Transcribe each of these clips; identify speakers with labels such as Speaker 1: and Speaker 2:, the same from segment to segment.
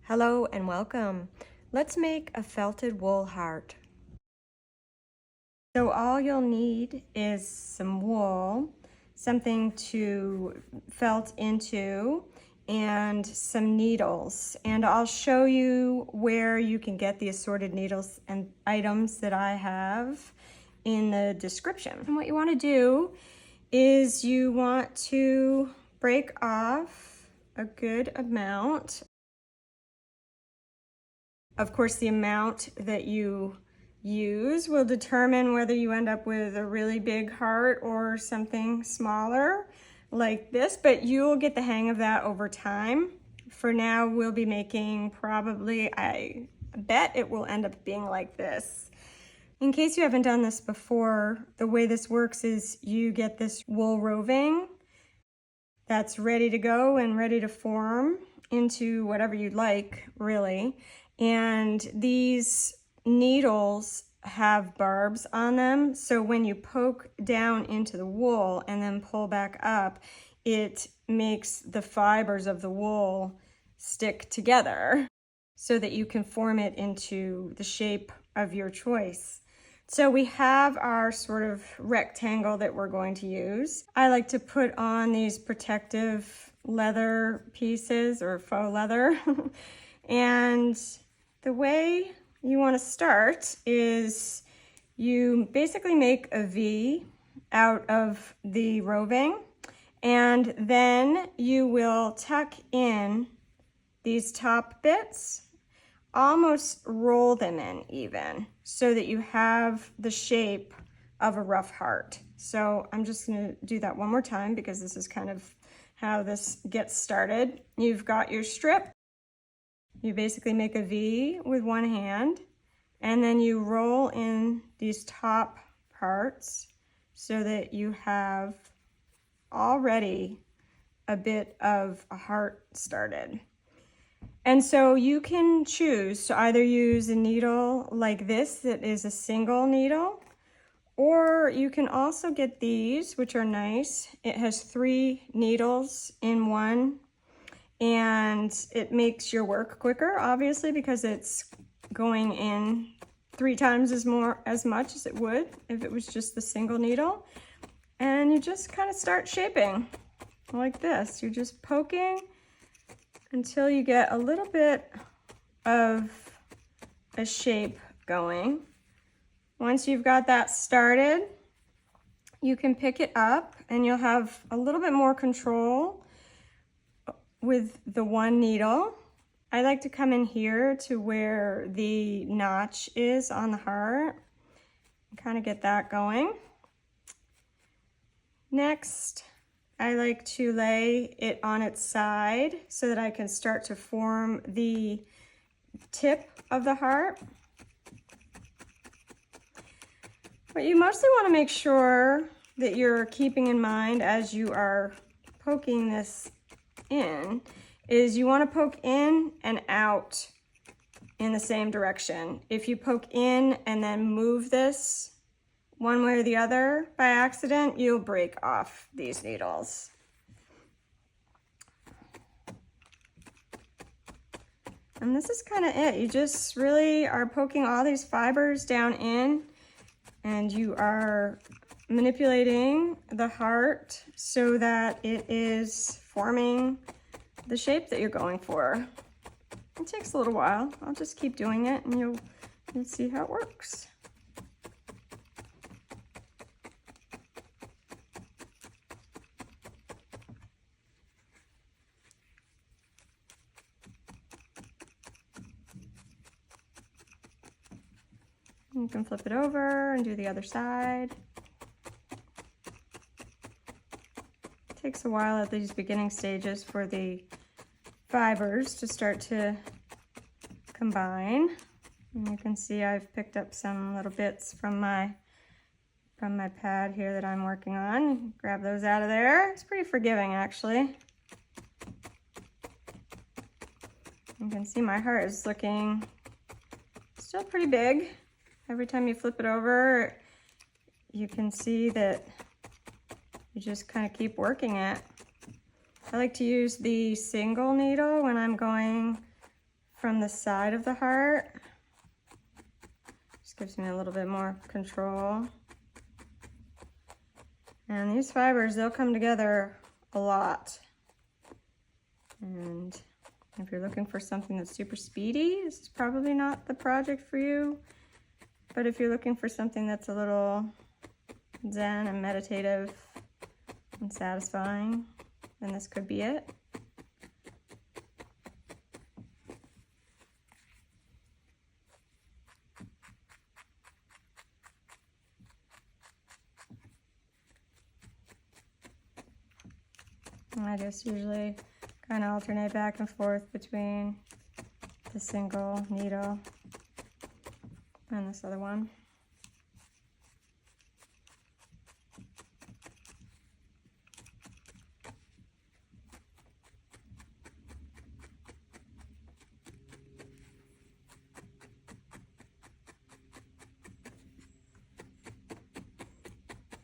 Speaker 1: Hello and welcome. Let's make a felted wool heart. So all you'll need is some wool, something to felt into, and some needles. And I'll show you where you can get the assorted needles and items that I have in the description. And what you want to do is you want to break off a good amount. Of course, the amount that you use will determine whether you end up with a really big heart or something smaller like this, but you'll get the hang of that over time. For now, we'll be making probably, I bet it will end up being like this. In case you haven't done this before, the way this works is you get this wool roving that's ready to go and ready to form into whatever you'd like, really. And these needles have barbs on them, so when you poke down into the wool and then pull back up, it makes the fibers of the wool stick together so that you can form it into the shape of your choice. So we have our sort of rectangle that we're going to use. I like to put on these protective leather pieces or faux leather. And the way you want to start is you basically make a V out of the roving, and then you will tuck in these top bits, almost roll them in even, so that you have the shape of a rough heart. So I'm just going to do that one more time because this is kind of how this gets started. You've got your strip. You basically make a V with one hand, and then you roll in these top parts so that you have already a bit of a heart started. And so you can choose to either use a needle like this that is a single needle, or you can also get these, which are nice. It has 3 needles in one, and it makes your work quicker, obviously, because it's going in 3 times as much as it would if it was just the single needle. And you just kind of start shaping like this. You're just poking until you get a little bit of a shape going. Once you've got that started, you can pick it up and you'll have a little bit more control with the one needle. I like to come in here to where the notch is on the heart and kind of get that going. Next, I like to lay it on its side so that I can start to form the tip of the heart. But you mostly want to make sure that you're keeping in mind as you are poking this in is you want to poke in and out in the same direction. If you poke in and then move this one way or the other by accident, you'll break off these needles. And this is kind of it. You just really are poking all these fibers down in, and you are manipulating the heart so that it is forming the shape that you're going for. It takes a little while. I'll just keep doing it and you'll see how it works. You can flip it over and do the other side. It takes a while at these beginning stages for the fibers to start to combine. And you can see I've picked up some little bits from my pad here that I'm working on. Grab those out of there. It's pretty forgiving, actually. You can see my heart is looking still pretty big. Every time you flip it over, you can see that you just kind of keep working it. I like to use the single needle when I'm going from the side of the heart. Just gives me a little bit more control. And these fibers, they'll come together a lot. And if you're looking for something that's super speedy, this is probably not the project for you. But if you're looking for something that's a little zen and meditative and satisfying, then this could be it. And I just usually kind of alternate back and forth between the single needle and this other one.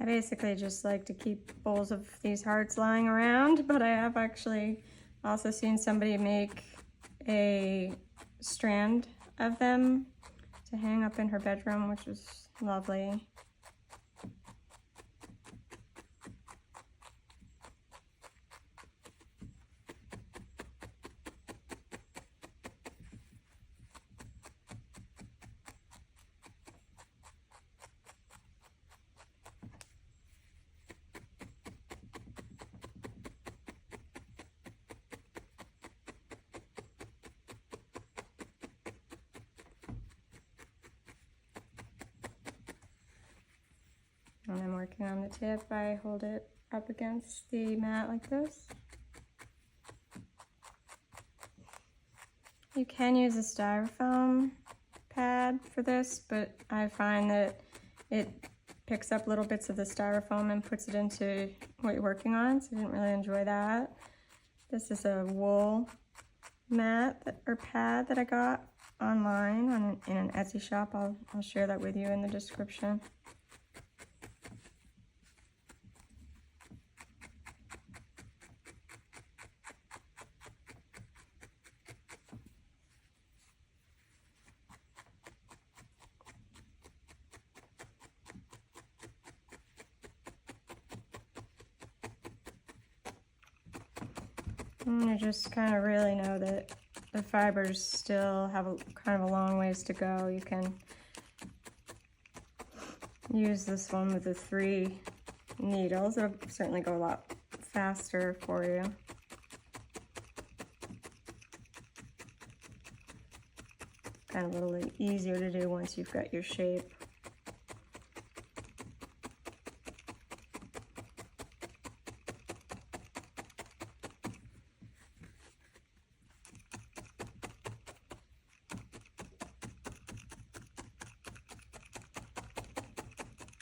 Speaker 1: I basically just like to keep bowls of these hearts lying around, but I have actually also seen somebody make a strand of them to hang up in her bedroom, which was lovely. When I'm working on the tip, I hold it up against the mat like this. You can use a styrofoam pad for this, but I find that it picks up little bits of the styrofoam and puts it into what you're working on, so I didn't really enjoy that. This is a wool mat or pad that I got online in an Etsy shop. I'll share that with you in the description. And you just kind of really know that the fibers still have kind of a long ways to go. You can use this one with the 3 needles. It'll certainly go a lot faster for you. Kind of a little easier to do once you've got your shape.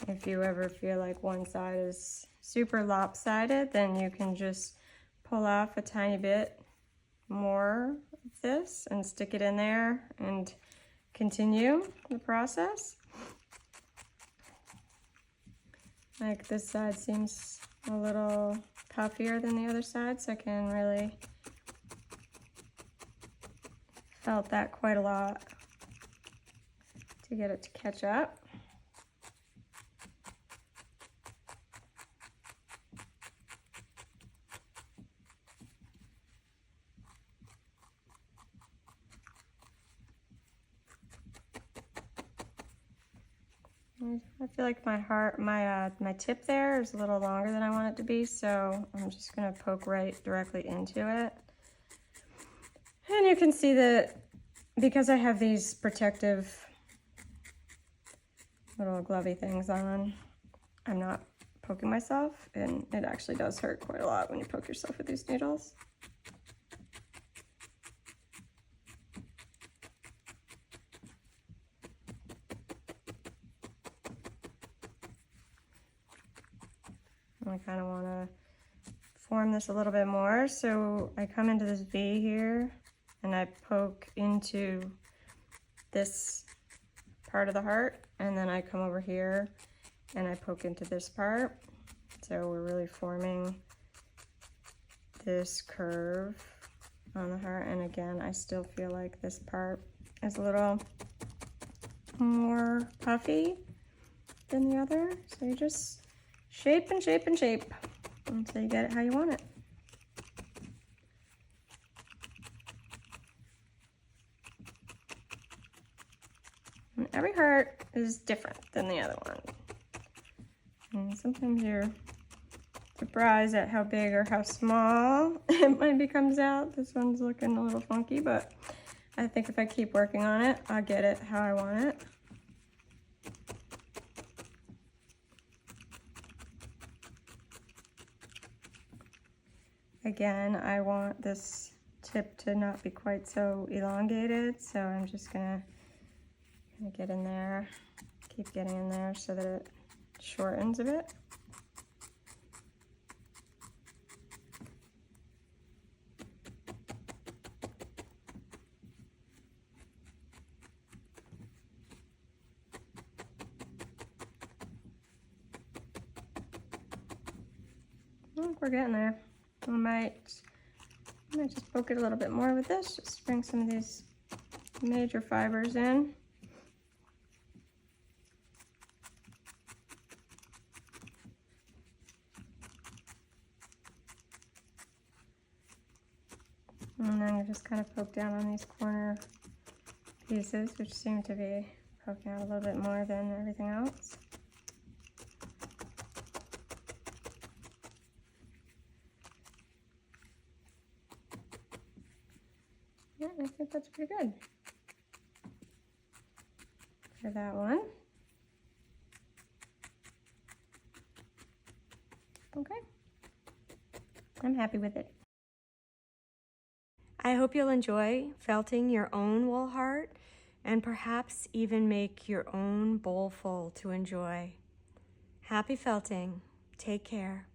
Speaker 1: If you ever feel like one side is super lopsided, then you can just pull off a tiny bit more of this and stick it in there and continue the process. Like this side seems a little puffier than the other side, so I can really felt that quite a lot to get it to catch up. I feel like my tip there is a little longer than I want it to be, so I'm just gonna poke directly into it. And you can see that because I have these protective little glovey things on, I'm not poking myself, and it actually does hurt quite a lot when you poke yourself with these needles. I kind of want to form this a little bit more, so I come into this V here and I poke into this part of the heart, and then I come over here and I poke into this part. So we're really forming this curve on the heart. And again, I still feel like this part is a little more puffy than the other. So you just shape and shape and shape until you get it how you want it. And every heart is different than the other one. And sometimes you're surprised at how big or how small it maybe comes out. This one's looking a little funky, but I think if I keep working on it, I'll get it how I want it. Again, I want this tip to not be quite so elongated, so I'm just gonna get in there, keep getting in there so that it shortens a bit. I think we're getting there. I might just poke it a little bit more with this, just bring some of these major fibers in. And then you just kind of poke down on these corner pieces, which seem to be poking out a little bit more than everything else. Yeah, I think that's pretty good for that one. Okay, I'm happy with it. I hope you'll enjoy felting your own wool heart and perhaps even make your own bowlful to enjoy. Happy felting. Take care.